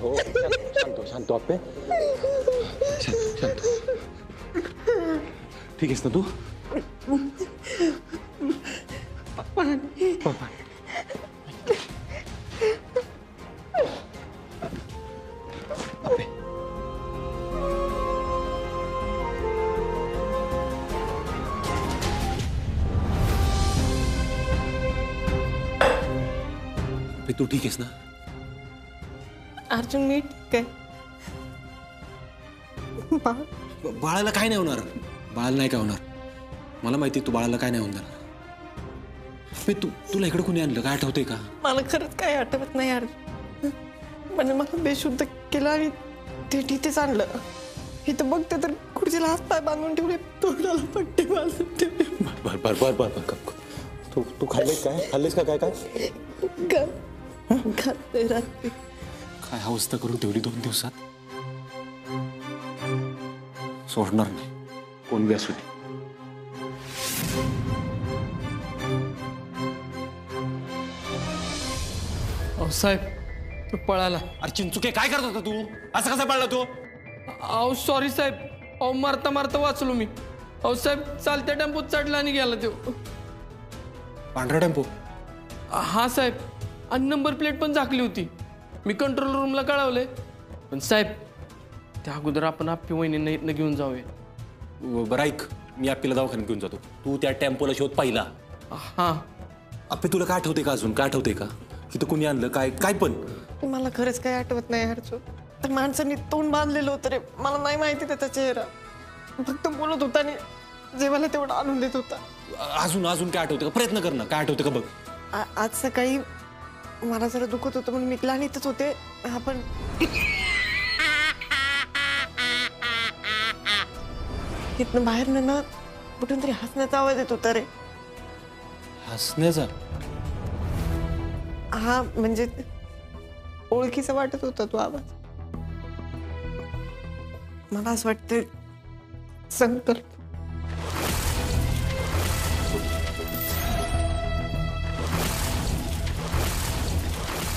हो शांत शांत आप्पे शांत शांत ठीक आहेस ना तू आप्पे तू ठीक आहेस ना अर्जुन मी ठीक आहे बाळाला काय नाही होणार बाळाला नाही काय होणार मला माहिती तू बाळाला काय नाही होणार तुला इकडे कोणी आणलं काय आठवतंय का मला खरंच काही आठवत नाही यार म्हणजे मला बेशुद्ध केलं आणि ते तिथेच आणलं इथं बघते तर खुर्चीला हात पाय बांधून ठेवले तोंडाला पट्टी बांधून ठेवले बर बर बर बर बर तू खाल्लेस काय खाल्लेस का काय काय खाते रात्री काय अवस्था करून ठेवली 2 दिवसात सोडणार नाही कोण बी असू दे अहो साहेब तू पळाला अरे चिंचुके काय करत होता तू असं कसा पळला तू अहो सॉरी साहेब अहो मारता मारता वाचलो मी अहो साहेब चालत्या टेम्पोत चढला आणि गेला तो पांढरा टेम्पो हा साहेब आणि नंबर प्लेट पण झाकली होती मी कंट्रोल रूमला कळवले पण साहेब त्या अगोदर आपण आप्पी वहिनींना इथनं घेऊन जाऊया बरं ऐक मी आपल्याला दवाखान्यात घेऊन जातो तू त्या टेम्पोला शोध पाहिला हां आपे तुला काय आठवते का अजून काय आठवते का की कोणी आणलं काय काय पण मला खरंच काही आठवत नाही हरचो त्या माणसांनी तोंड बांधलेलं होतं रे मला नाही माहिती त्याचा चेहरा फक्त बोलत होता आणि जेवायला तेवढं आणून देत होता अजून अजून काय आठवते का प्रयत्न कर ना काय आठवते का बघ आज सकाळी मला जरा दुखत होतं म्हणून मी क्लानीतच होते आपण इथनं बाहेर ना कुठून तरी हसण्याचा आवाज येत होता रे हसण्याचा हा म्हणजे ओळखीचा वाटत होता तो आवाज मला असं वाटतं संकल्प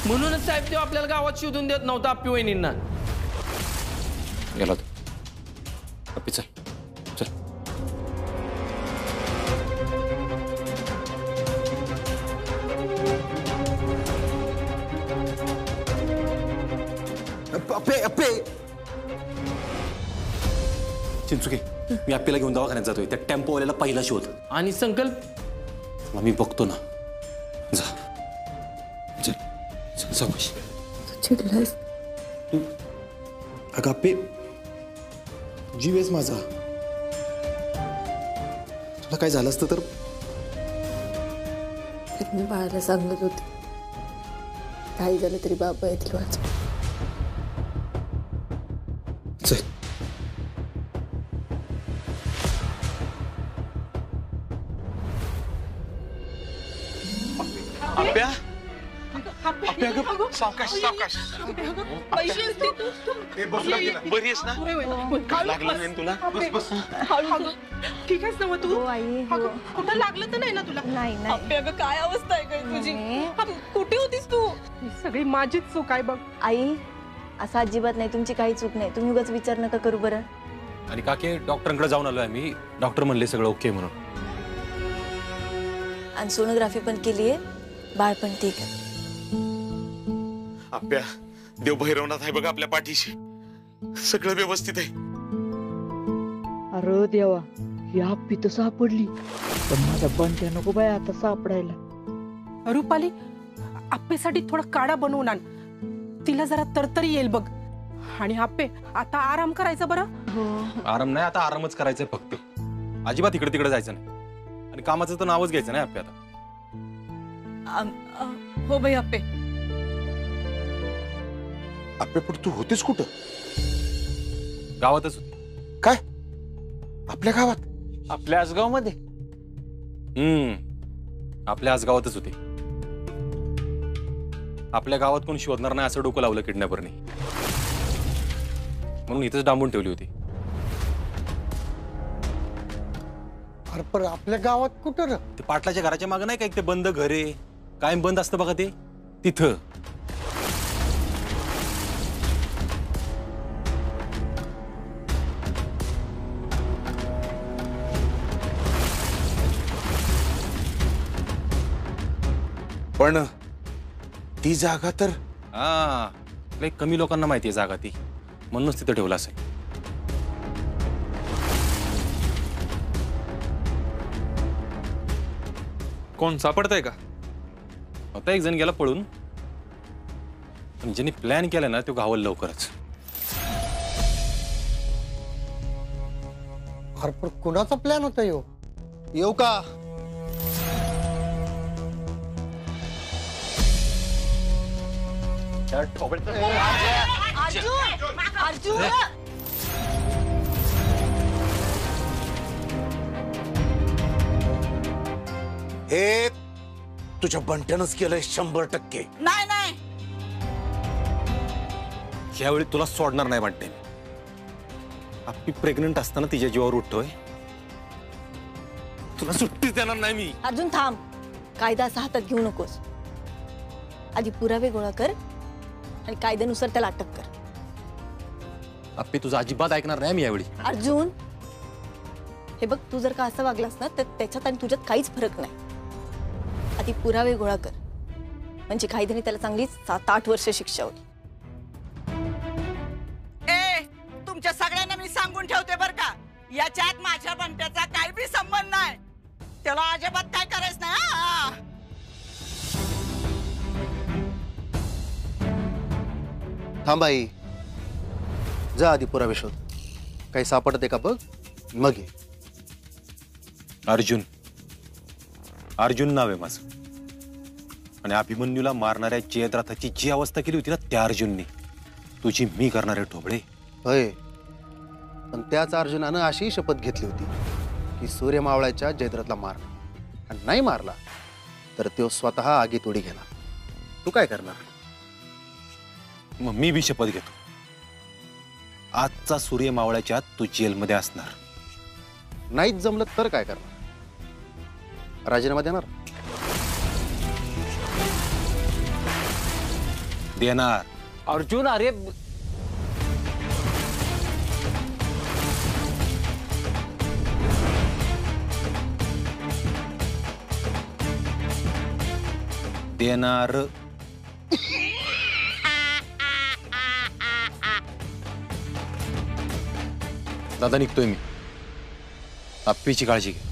म्हणूनच साहेब ते आपल्याला गावात शोधून देत नव्हता आप्पी वहिनींना गेला तू अप्पी चल चल अप्पे अप्पे चिंचुके मी अप्पीला घेऊन दवाखान्यात जातोय त्या टेम्पोवाल्याला पहिला शोध आणि संकल्प मी बघतो ना जा चल चल चिडलास तू अगं अप्पे जीव आहेस माझा तुला काय झालं असतं तर मी बाळाला सांगत होते काही झालं तरी बाबा येतील वाच चल आप्या आप्या गं सावकाश सावकाश बरी आहेस ना लागलं नाही तुला बस बस ठीक आहेस ना मग तू हो आई हो कुठं लागलं तर नाही ना तुला नाही नाही अप्पे अगं काय अवस्था आहे काय तुझी कुठे होतीस तू ही सगळी माझीच चूक आहे बघ आई असं अजिबात नाही तुमची काही चूक नाही तुम्ही उगाच विचार नका करू बरं आणि काके डॉक्टरांकडे जाऊन आलोय मी डॉक्टर म्हणले सगळं ओके म्हणून आणि सोनोग्राफी पण केली आहे बाळ पण ठीक आहे आप्या देव भैरवनाथ आहे बघ आपल्या पाठीशी सगळं व्यवस्थित आहे अरे देवा ही हप्पी तर सापडली पण माझा बंट्या नको बाय आता सापडायला रुपाली आप्पेसाठी थोडा काढा बनवून आण तिला जरा तरतरी येईल बघ आणि आप्पे आता आराम करायचा बरं आराम नाही आता आरामच करायचंय फक्त अजिबात इकडे तिकडे जायचं नाही आणि कामाचं तर नावच घ्यायचं नाही आपल्या आता हो बाई आप्पे आप्या पण तू होतीस कुठं गावातच होती काय आपल्या गावात आपल्या आसगाव मध्ये आपल्या आसगावातच होती आपल्या गावात कोण शोधणार नाही असं डोकं लावलं किडनॅपरने म्हणून इथेच डांबून ठेवली होती अरे पण आपल्या गावात कुठं रे ते पाटलाच्या घराच्या मागे नाही का एक ते बंद घर आहे कायम बंद असतं बघा ते तिथं पण ती जागा तर हा लय कमी लोकांना माहिती आहे जागा ती, म्हणूनच तिथं ठेवलं असेल. कोण सापडतंय का? आता एक जण गेला पळून, पण ज्यांनी प्लॅन केला ना तो गावल लवकरच. अरे पण कुणाचा प्लॅन होता यो? येऊ का? हे तुझ्या बंट्यानंच केलंय 100%. नाही नाही, यावेळी तुला सोडणार नाही म्हणते. आपली प्रेग्नंट असताना तिच्या जीवावर उठतोय, तुला सुट्टी देणार नाही मी. अर्जुन थांब, कायदा असा हातात घेऊ नकोस. आधी पुरावे गोळा कर आणि कायद्यानुसार त्याला अटक कर. आपली तुझं अजिबात ऐकणार नाही मी यावेळी. अर्जुन हे बघ, तू जर का असं वागलास ना तर त्याच्यात आणि तुझ्यात काहीच फरक नाही. आधी पुरावे गोळा कर, म्हणजे कायद्याने त्याला चांगली 7-8 वर्ष शिक्षा होईल. ए तुमच्या सगळ्यांना मी सांगून ठेवते बर का, याच्यात माझ्या बंट्याचा काही बी संबंध नाही. त्याला अजिबात काय करायचं नाही. हा? थांब आई, जा आधी पुरावे शोध. काही सापडते का बघ, मग ये. अर्जुन, अर्जुन नाव आहे माझं. आणि अभिमन्यूला मारणाऱ्या जयद्रथाची जी अवस्था केली होती ना त्या अर्जुननी तुझी मी करणारे ढोबळे. होय, पण त्याच अर्जुनानं अशी शपथ घेतली होती की सूर्य मावळ्याच्या जयद्रथला मार, आणि नाही मारला तर तो स्वतः आगीत उडी घेणार. तू काय करणार? मग मी बी शपथ घेतो, आजचा सूर्य मावळ्याच्या तू जेलमध्ये असणार. नाहीच जमलं तर काय करणार? राजीनामा देणार? देणार. अर्जुन अरे देणार. दादा निघतोय मी, आप्पीची काळजी घे.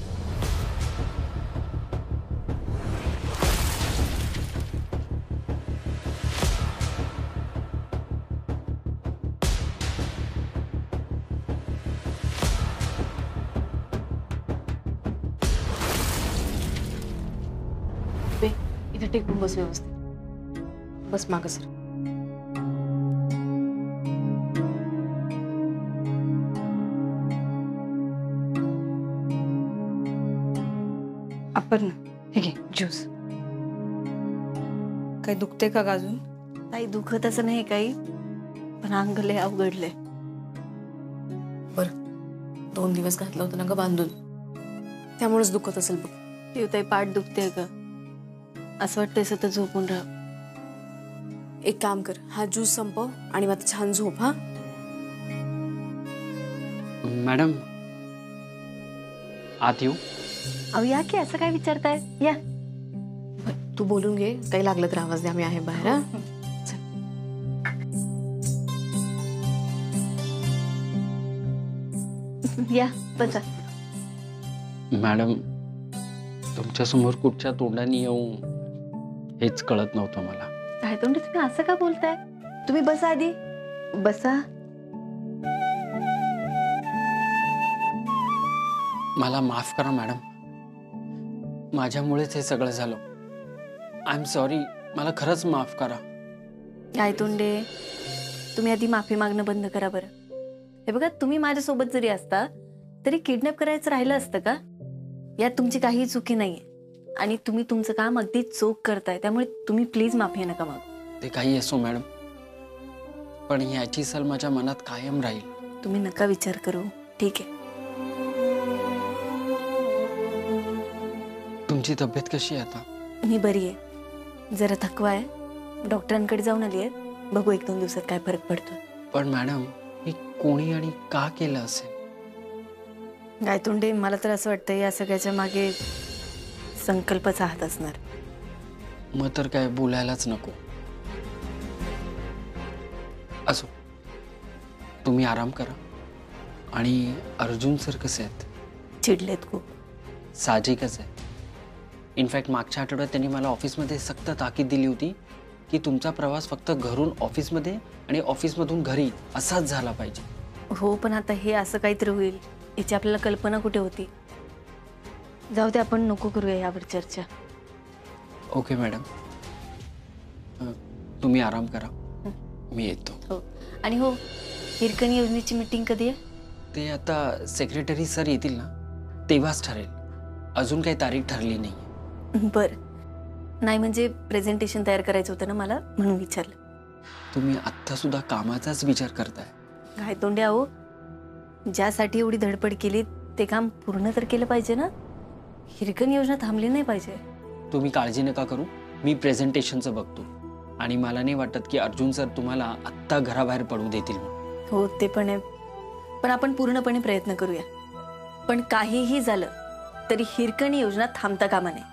इथे टेकून बस व्यवस्थित. बस मागं सर. आपण हे घे ज्यूस. काही दुखते का अजून? काही दुखत असं नाही काही, पण अंग लय अवघडलंय. बरं 2 दिवस घातलं होतं ना ग बांधून, त्यामुळेच दुखत असेल बघ. शिवताई पाठ दुखते का? असं वाटतंय सतत झोपून राहा. एक काम कर, हा ज्यूस संपव आणि मग छान झोप. हा मॅडम आत येऊ? अहो या की, असं काय विचारताय? या. तू बोलून घे, काही लागलं तर आवाज द्या, मी आहे बाहेर. हा या बसा. मॅडम तुमच्यासमोर कुठच्या तोंडाने येऊ हेच कळत नव्हतं मला. काय तोंड तुम्ही असं का बोलताय? तुम्ही बसा आधी, बसा. मला माफ करा मॅडम, माझ्यामुळेच हे सगळं झालं. आय एम सॉरी, मला खरंच माफ करा. काय तोंडे, तुम्ही आधी माफी मागणं बंद करा बरं. हे बघा, तुम्ही माझ्यासोबत जरी असता तरी किडनॅप करायचं राहिलं असतं का? यात तुमची काही चुकी नाहीये आणि तुम्ही तुमचं काम अगदी चोख करताय, त्यामुळे तुम्ही प्लीज माफी नका मागू. ते काही असो मॅडम, पण याची सल माझ्या मनात कायम राहील. तुम्ही नका विचार करू, ठीक आहे. तुमची तब्येत कशी आहे आता? मी बरी आहे, जरा थकवा आहे, डॉक्टरांकडे जाऊन आली आहे. बघू 1-2 दिवसात काय फरक पडतो. पण मॅडम हे कोणी आणि का केलं असेल? गायतोंडे, मला तर असं वाटतं या सगळ्याच्या मागे संकल्पचा हात असणार. मग तर काय बोलायलाच नको. असो, तुम्ही आराम करा. आणि अर्जुन सर कसे आहेत? चिडलेत खूप. साहजिकच आहे. इनफॅक्ट मागच्या आठवड्यात त्यांनी मला ऑफिसमध्ये सक्त ताकीद दिली होती की तुमचा प्रवास फक्त घरून ऑफिसमध्ये आणि ऑफिसमधून घरी असाच झाला पाहिजे. हो, पण आता हे असं काहीतरी होईल याची आपल्याला कल्पना कुठे होती. जाऊ दे, आपण नको करूया यावर चर्चा. ओके मॅडम, तुम्ही आराम करा, मी येतो. हो. आणि हो, हिरकणी योजनेची मीटिंग कधी आहे? ते आता सेक्रेटरी सर येतील ना तेव्हाच ठरेल. अजून काही तारीख ठरली नाही. बरं. नाही म्हणजे प्रेझेंटेशन तयार करायचं होतं ना मला, म्हणून विचारलं. तुम्ही आत्ता सुद्धा कामाचाच विचार करताय? घायतोंडे आहो, ज्यासाठी एवढी धडपड केली ते काम पूर्ण तर केलं पाहिजे ना. हिरकणी योजना थांबली नाही पाहिजे. तुम्ही काळजी नका करू, मी प्रेझेंटेशनचं बघतो. आणि मला नाही वाटत की अर्जुन सर तुम्हाला आत्ता घराबाहेर पडू देतील. हो, ते पण आहे. पण आपण पूर्णपणे प्रयत्न करूया. पण काहीही झालं तरी हिरकणी योजना थांबता कामा नये.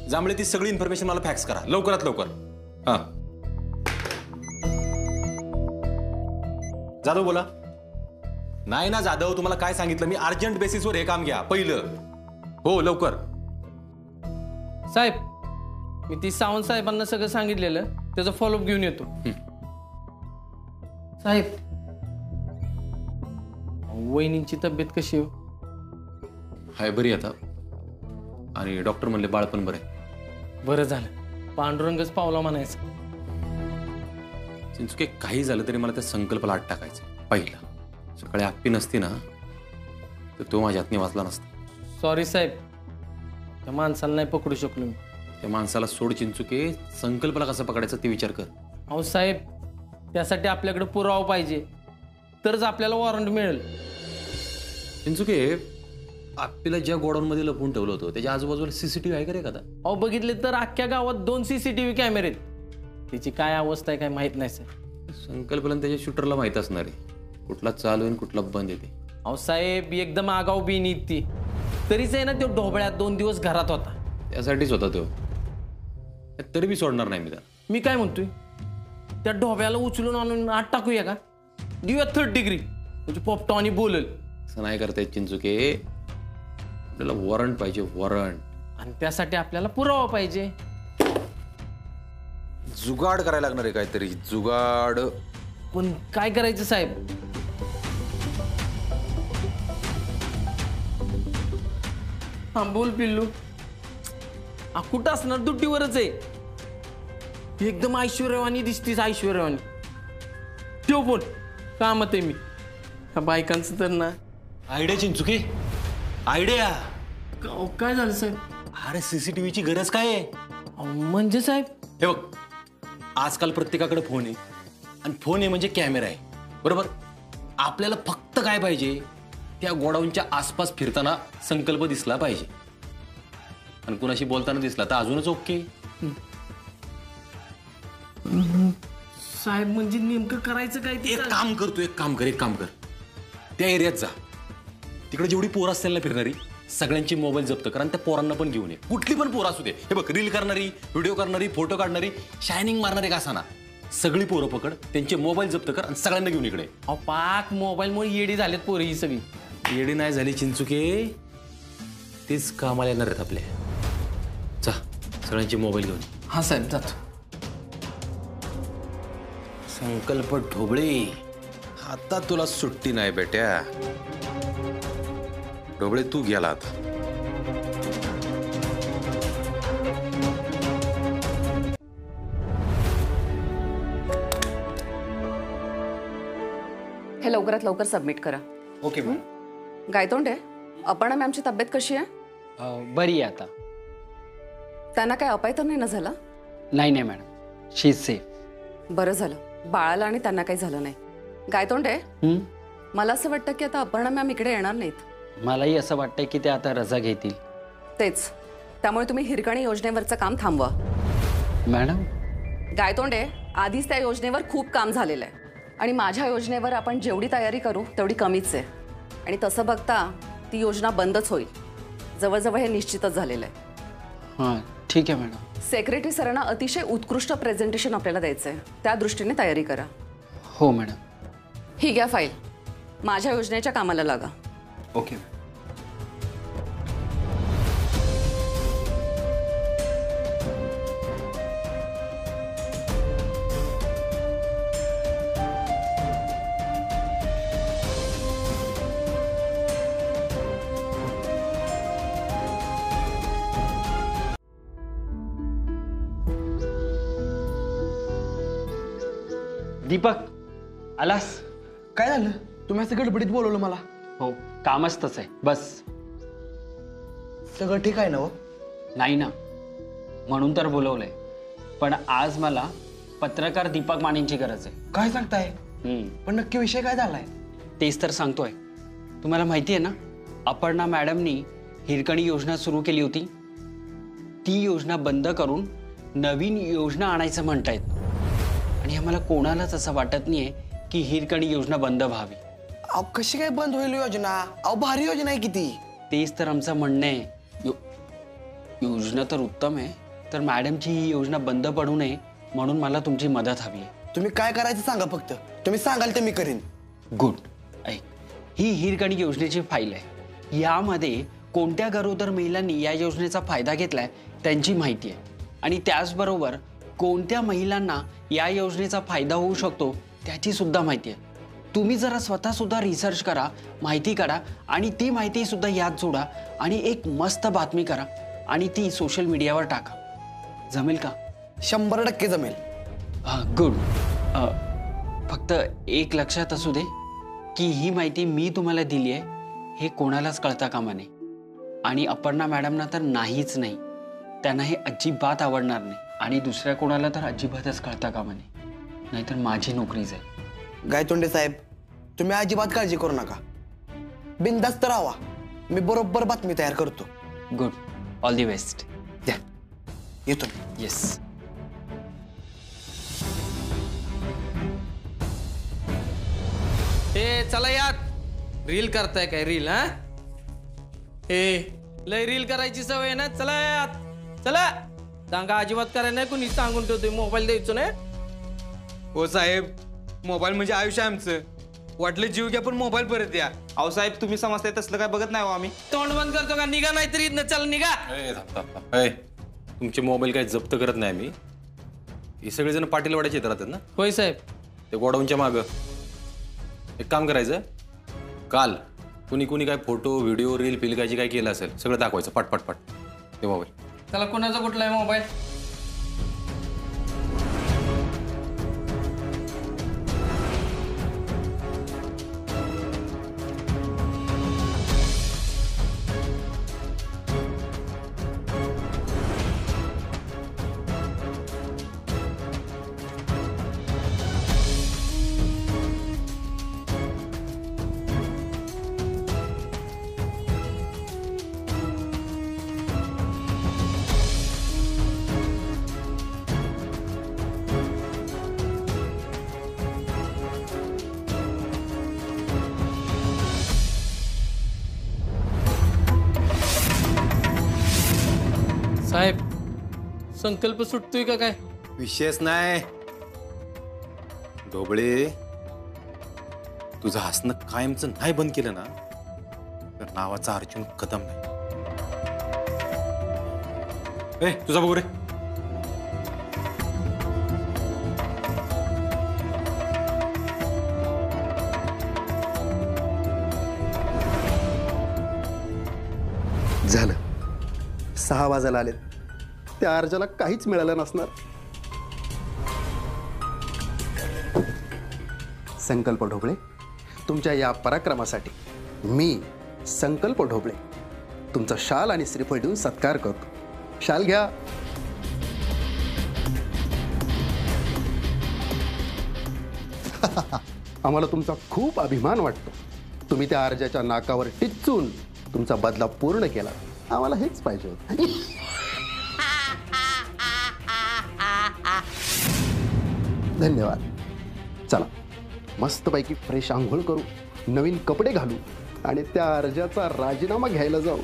जांभळे, ती सगळी इन्फॉर्मेशन मला फॅक्स करा लवकरात लवकर. हा, जाधव बोला. नाही ना जाधव, तुम्हाला काय सांगितलं मी, अर्जंट बेसिसवर हे काम घ्या पहिलं. हो, लवकर. साहेब, मी ती सावंत साहेबांना सगळं सांगितलेलं, त्याचा फॉलोअप घेऊन येतो. साहेब, वहिनींची तब्येत कशी हो? हाय, बरी आता. आणि डॉक्टर म्हणले बाळ पण बरं आहे. बरं झालं, पांडुरंगच पावला म्हणायचं. चिंचुके, काही झालं तरी मला त्या संकल्पाला आत टाकायचं. पहिला सकाळी आप्पी नसती ना तर तो माझ्या हातने वाचला नसता. सॉरी साहेब, त्या माणसाला नाही पकडू शकलो मी. त्या माणसाला सोड चिंचुके, संकल्पाला कसं पकडायचं ते विचार कर. अहो साहेब, त्यासाठी आपल्याकडे पुरावा पाहिजे, तरच आपल्याला वॉरंट मिळेल. चिंचुके, आप्पीला ज्या गोडाऊनमध्ये लपवून ठेवलं होतं त्याच्या आजूबाजूला सीसीटीव्ही आहे का रे एखादा? अहो बघितले तर अख्ख्या गावात 2 CCTV कॅमेरे आहेत. त्याची काय अवस्था आहे काय माहित नाही सर. संकल्पना त्याच्या शूटरला माहित असणार आहे कुठला चालू आहे कुठला बंद येते. अहो साहेब, एकदम आगाऊ बिनीत ती. तरीच आहे ना, तो ढोबळ्यात 2 दिवस घरात होता. त्यासाठीच होता तो. तरी बी सोडणार नाही मी त्याला. मी काय म्हणतोय, त्या ढोब्याला उचलून आणून आत टाकूया का? देऊया 3rd डिग्री, म्हणजे पोपटो आणि बोलल. असं नाही करता येत चिंचुके, आपल्याला वॉरंट पाहिजे, वॉरंट. आणि त्यासाठी आपल्याला पुरावा पाहिजे. जुगाड करायला लागणार आहे काहीतरी, जुगाड. पण काय करायचं साहेब? हा, बोल पिल्लू. कुठं असणार, दुट्टीवरच आहे. एकदम ऐश्वर्यवानी दिसतीस, ऐश्वर्यवानी. ठेव फोन, कामात आहे मी. बायकांचं तर ना. Idea Chinchuke, idea. काय झालं साहेब? अरे सीसीटीव्हीची गरज काय आहे? म्हणजे साहेब, हे बघ, आजकाल प्रत्येकाकडे फोन आहे आणि फोन आहे म्हणजे कॅमेरा आहे, बरोबर. आपल्याला फक्त काय पाहिजे, त्या गोडाऊनच्या आसपास फिरताना संकल्प दिसला पाहिजे. आणि कुणाशी बोलताना दिसला तर अजूनच ओके. साहेब म्हणजे नेमकं करायचं काय? एक काम करतो, एक काम कर, त्या एरियात जा. तिकडे जेवढी पोरं असतील ना फिरणारी, सगळ्यांची मोबाईल जप्त कर आणि त्या पोरांना पण घेऊन ये. कुठली पण पोरं असू दे. हे बघ, रील करणारी, व्हिडिओ करणारी, फोटो काढणारी, शायनिंग मारणारी का ना, सगळी पोरं पकड, त्यांचे मोबाईल जप्त कर आणि सगळ्यांना घेऊन इकडे. अहो पाक मोबाईलमुळे येडी झालेत पोरं ही सगळी. येडी नाही झाली चिंचुके, तेच कामाला येणार आहेत आपल्या. जा, सगळ्यांचे मोबाईल घेऊन. हा साहेब, जातो. संकल्प ढोबळे, आता तुला सुट्टी नाही बेट्या. ढोबळे, तू गेला आता. हे लवकरात लवकर सबमिट करा. Okay ma'am. गायतोंडे, अपर्णा मॅमची तब्येत कशी आहे? बरी आहे आता. त्यांना काय अपाय तर नाही ना झाला? नाही मॅडम, शी इज सेफ. बरं झालं, बाळाला आणि त्यांना काही झालं नाही. गायतोंडे, मला असं वाटतं की आता अपर्णा मॅम इकडे येणार नाहीत. मलाही असं वाटतंय की ते आता रजा घेतील. तेच, त्यामुळे तुम्ही हिरकणी योजनेवरचं काम थांबवा. मॅडम, गायतोंडे, आधीच त्या योजनेवर खूप काम झालेलं आहे आणि माझ्या योजनेवर आपण जेवढी तयारी करू तेवढी कमीच आहे. आणि तसं बघता ती योजना बंदच होईल. जवळजवळ हे निश्चितच झालेलं आहे. हां ठीक आहे मॅडम. सेक्रेटरी सरांना अतिशय उत्कृष्ट प्रेझेंटेशन आपल्याला द्यायचं आहे, त्या दृष्टीने तयारी करा. हो मॅडम. ही घ्या फाईल, माझ्या योजनेच्या कामाला लागा. ओके. दीपक आलास? काय झालं? तुम्ही असं गडबडीत बोलवलं मला? हो कामच तसं आहे. बस. सगळं ठीक आहे ना? हो नाही ना, म्हणून तर बोलवलंय. पण आज मला पत्रकार दीपक मानेंची गरज आहे. काय सांगताय? पण नक्की विषय काय झालाय? तेच तर सांगतोय. तुम्हाला माहिती आहे ना, अपर्णा मॅडमनी हिरकणी योजना सुरू केली होती. ती योजना बंद करून नवीन योजना आणायचं म्हणतायत. आणि आम्हाला कोणालाच असं वाटत नाहीये की हिरकणी योजना बंद व्हावी. अहो कशी काय बंद होईल योजना? अहो भारी योजना आहे किती. तेच तर आमचं म्हणणं आहे. योजना तर उत्तम आहे, तर मॅडमची ही योजना बंद पडू नये म्हणून मला तुमची मदत हवी आहे. तुम्ही काय करायचं सांगा फक्त. तुम्ही सांगाल ते मी करीन. गुड. ऐक, ही हिरकणी योजनेची फाईल आहे. यामध्ये कोणत्या गरोदर महिलांनी या योजनेचा फायदा घेतलाय त्यांची माहिती आहे. आणि त्याचबरोबर कोणत्या महिलांना या योजनेचा फायदा होऊ शकतो त्याची सुद्धा माहिती आहे. तुम्ही जरा स्वतः सुद्धा रिसर्च करा, माहिती काढा आणि ती माहिती सुद्धा यात जोडा आणि एक मस्त बातमी करा आणि ती सोशल मीडियावर टाका. जमेल का? 100% जमेल. गुड. फक्त एक लक्षात असू दे की ही माहिती मी तुम्हाला दिली आहे हे कोणालाच कळता कामा नये. आणि अपर्णा मॅडमना तर नाहीच नाही, त्यांना हे अजिबात आवडणार नाही आणि दुसऱ्या कोणाला तर अजिबातच कळता कामा नये, नाहीतर माझी नोकरी जाईल. गायतोंडे साहेब, तुम्ही अजिबात काळजी करू नका. बिनधास्त राहा, मी बरोबर बातमी तयार करतो. गुड. All the best. द्या येतो. येस. चला यात रील करताय काय? रील? हा लय रील करायची सवय ना. चला यात, चला. सांगा अजिबात करायला नाही, कोणी सांगून ठेवतोय. मोबाईल द्यायचो ना. हो साहेब, मोबाईल म्हणजे आयुष्य आमचं. वाटलं जीव घ्या पण मोबाईल परत द्या. अहो साहेब, तुम्ही समजताय तसलं काय बघत नाही हो आम्ही. तोंड बंद करतो का? निघा नाही तरी चल निघा. तुमचे मोबाईल काय जप्त करत नाही मी. हे सगळेजण पाटील वाड्याचे येत राहतात ना? होय साहेब. ते गोडाऊनच्या मागं एक काम करायचं, काल कुणी कुणी काय फोटो व्हिडिओ रील फिल काय केलं असेल सगळं दाखवायचं पट पट पट. ते मोबाईल त्याला कोणाचा कुठला आहे मोबाईल? साहेब, संकल्प सुटतोय का काय? विषयच नाही. ढोबळे, तुझं हसणं कायमचं नाही बंद केलं ना तर नावाचा अर्जुन कदम नाही. तुझा बघू रे. झालं. 6 वाजायला आलेत. त्या अर्जाला काहीच मिळालं नसणार. संकल्प ढोबळे, तुमच्या या पराक्रमासाठी मी संकल्प ढोबळे तुमचा शाल आणि श्रीफळ देऊन सत्कार करतो. शाल घ्या. आम्हाला तुमचा खूप अभिमान वाटतो. तुम्ही त्या अर्जाच्या नाकावर टिच्चून तुमचा बदला पूर्ण केला. आम्हाला हेच पाहिजे होतं. धन्यवाद. चला मस्तपैकी फ्रेश आंघोळ करू, नवीन कपडे घालू आणि त्या अर्जाचा राजीनामा घ्यायला जाऊ.